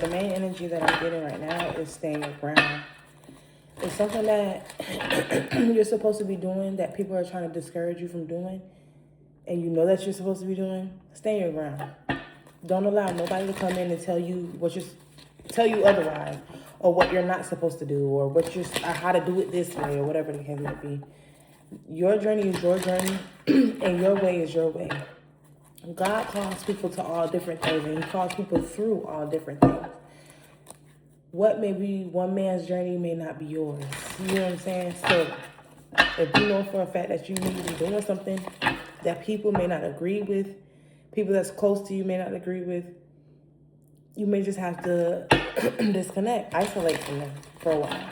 the main energy that I'm getting right now is staying your ground. It's something that you're supposed to be doing that people are trying to discourage you from doing, and you know that you're supposed to be doing. Stay your ground. Don't allow nobody to come in and tell you otherwise, or what you're not supposed to do, or how to do it this way, or whatever the case may be. Your journey is your journey, and your way is your way. God calls people to all different things, and he calls people through all different things. What may be one man's journey may not be yours. You know what I'm saying? So if you know for a fact that you need to be doing something that people may not agree with, people that's close to you may not agree with, you may just have to disconnect, isolate from them for a while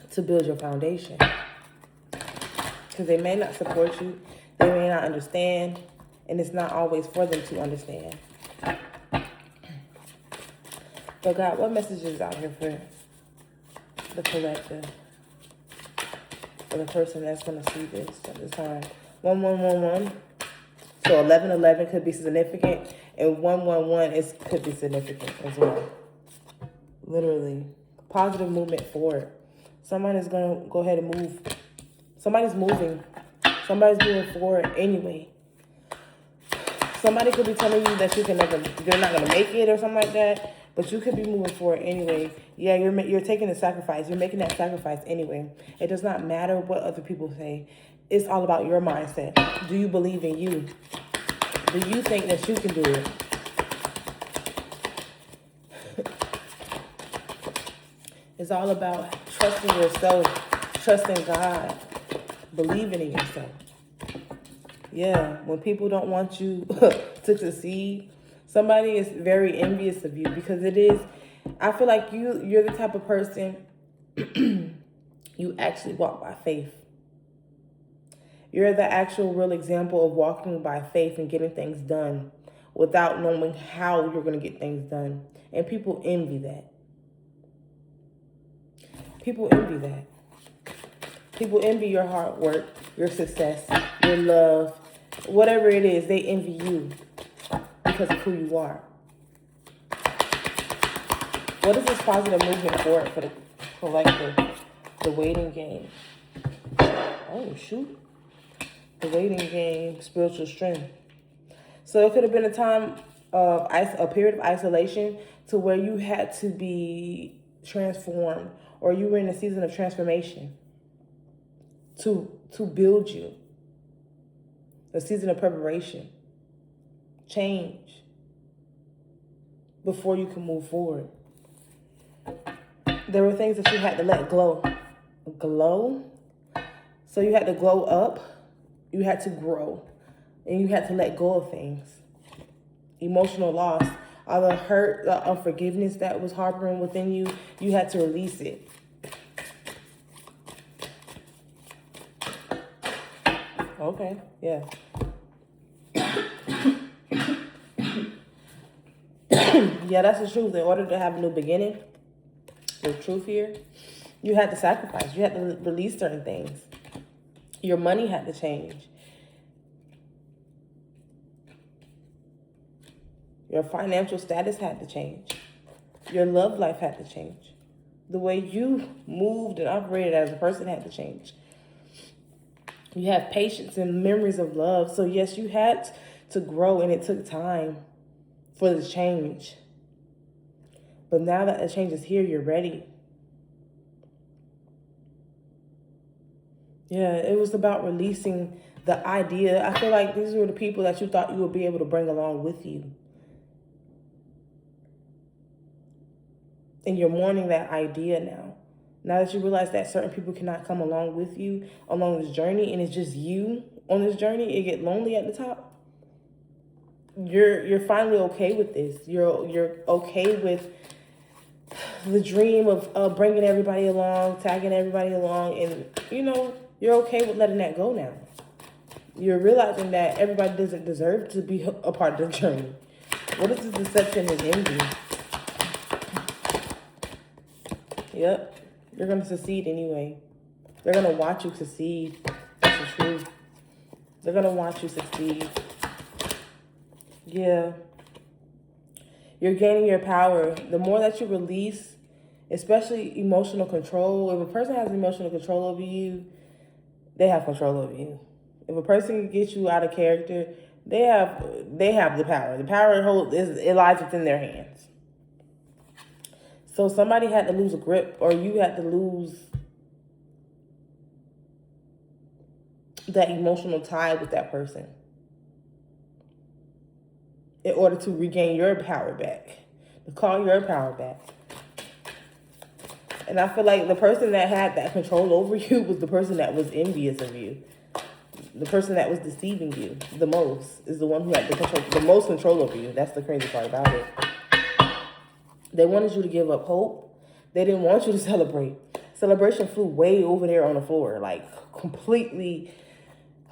to build your foundation. Because they may not support you, they may not understand, and it's not always for them to understand. But God, what message is out here for the collective? For the person that's going to see this at this time? 1111. So 1111 could be significant, and 111 could be significant as well. Literally. Positive movement forward. Somebody's going to go ahead and move. Somebody's moving. Somebody's moving forward anyway. Somebody could be telling you that you're not going to make it or something like that, but you could be moving forward anyway. Yeah, you're taking the sacrifice. You're making that sacrifice anyway. It does not matter what other people say. It's all about your mindset. Do you believe in you? Do you think that you can do it? It's all about trusting yourself, trusting God, believing in yourself. Yeah, when people don't want you to succeed, somebody is very envious of you, because I feel like you're the type of person, you actually walk by faith. You're the actual real example of walking by faith and getting things done without knowing how you're going to get things done. And people envy that. People envy that. People envy your hard work, your success, your love, whatever it is, they envy you because of who you are. What is this positive movement for the collective? The waiting game. Oh, shoot. The waiting game, spiritual strength. So it could have been a time of a period of isolation to where you had to be transformed, or you were in a season of transformation to build you. A season of preparation, change, before you can move forward. There were things that you had to let glow. Glow? So you had to glow up. You had to grow, and you had to let go of things. Emotional loss, all the hurt, the unforgiveness that was harboring within you, you had to release it. Okay, yeah. Yeah, that's the truth. In order to have a new beginning, the truth here, you had to sacrifice. You had to release certain things. Your money had to change. Your financial status had to change. Your love life had to change. The way you moved and operated as a person had to change. You have patience and memories of love. So yes, you had to grow, and it took time for the change. But now that the change is here, you're ready. Yeah, it was about releasing the idea. I feel like these were the people that you thought you would be able to bring along with you. And you're mourning that idea now. Now that you realize that certain people cannot come along with you along this journey, and it's just you on this journey, it get lonely at the top. You're finally okay with this. You're okay with the dream of bringing everybody along, tagging everybody along, and you're okay with letting that go now. You're realizing that everybody doesn't deserve to be a part of the journey. What is this deception and envy? Yep. You're going to succeed anyway. They're going to watch you succeed. That's the truth. They're going to watch you succeed. Yeah. You're gaining your power. The more that you release, especially emotional control, if a person has emotional control over you, they have control over you. If a person can get you out of character, they have the power. The power it lies within their hands. So somebody had to lose a grip, or you had to lose that emotional tie with that person in order to regain your power back, to call your power back. And I feel like the person that had that control over you was the person that was envious of you. The person that was deceiving you the most is the one who had the most control over you. That's the crazy part about it. They wanted you to give up hope. They didn't want you to celebrate. Celebration flew way over there on the floor, like completely,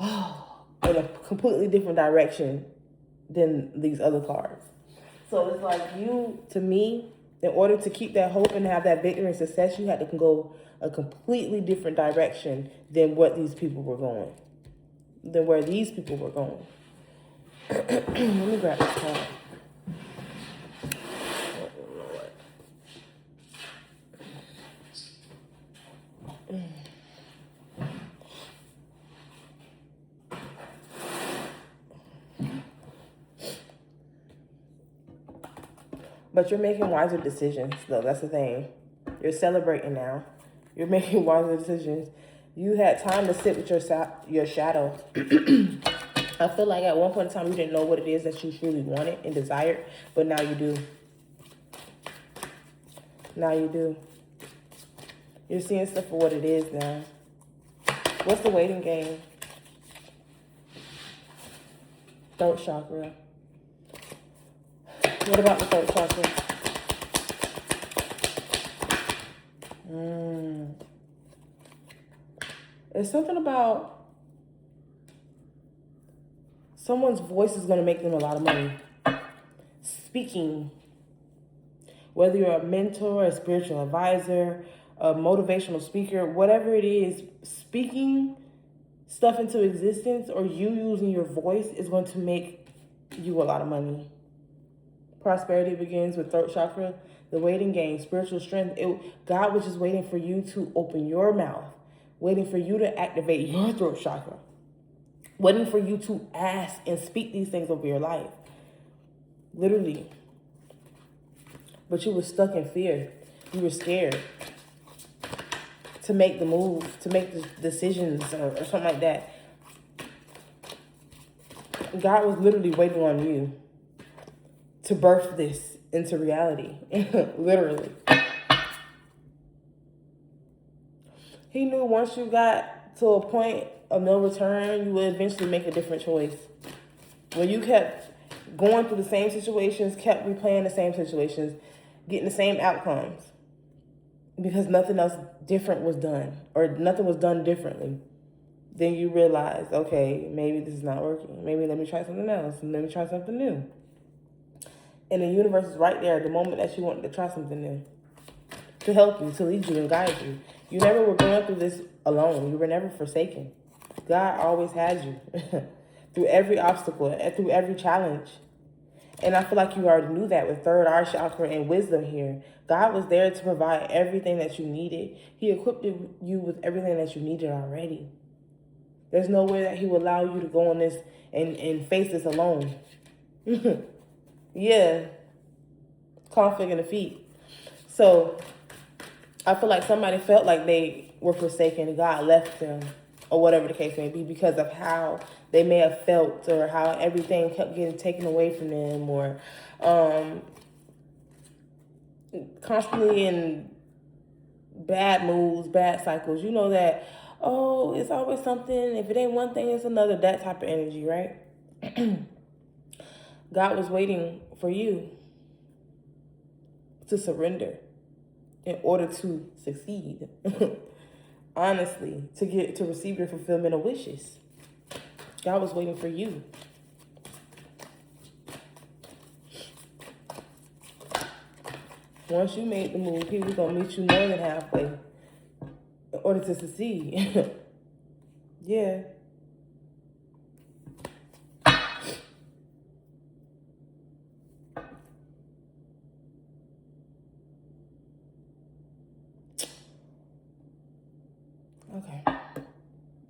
in a completely different direction than these other cards. So it's like you, to me, in order to keep that hope and have that victory and success, you had to go a completely different direction than what these people were going. Than where these people were going. Let me grab this card. But you're making wiser decisions, though. That's the thing. You're celebrating now. You're making wiser decisions. You had time to sit with your shadow. I feel like at one point in time you didn't know what it is that you truly wanted and desired, but now you do. Now you do. You're seeing stuff for what it is now. What's the waiting game? Throat chakra. What about the throat chakra? It's something about someone's voice is going to make them a lot of money. Speaking, whether you're a mentor, a spiritual advisor, a motivational speaker, whatever it is, speaking stuff into existence or you using your voice is going to make you a lot of money. Prosperity begins with throat chakra, the waiting game, spiritual strength. God was just waiting for you to open your mouth, waiting for you to activate your throat chakra, waiting for you to ask and speak these things over your life. Literally. But you were stuck in fear. You were scared to make the move, to make the decisions or something like that. God was literally waiting on you to birth this into reality. Literally. He knew once you got to a point of no return, you would eventually make a different choice. When you kept going through the same situations, kept replaying the same situations, getting the same outcomes, because nothing else different was done, or nothing was done differently, then you realize, okay, maybe this is not working. Maybe let me try something else, and let me try something new. And the universe is right there at the moment that you wanted to try something new, to help you, to lead you and guide you. You never were going through this alone. You were never forsaken. God always had you through every obstacle and through every challenge. And I feel like you already knew that with third eye chakra and wisdom here. God was there to provide everything that you needed. He equipped you with everything that you needed already. There's no way that he will allow you to go on this and face this alone. Yeah. Conflict and defeat. So I feel like somebody felt like they were forsaken. God left them, or whatever the case may be, because of how they may have felt, or how everything kept getting taken away from them, or constantly in bad moods, bad cycles. You know that, oh, it's always something. If it ain't one thing, it's another. That type of energy, right? God was waiting for you to surrender in order to succeed. Honestly, to receive your fulfillment of wishes. God was waiting for you. Once you made the move, he was going to meet you more than halfway in order to succeed. Yeah. Okay.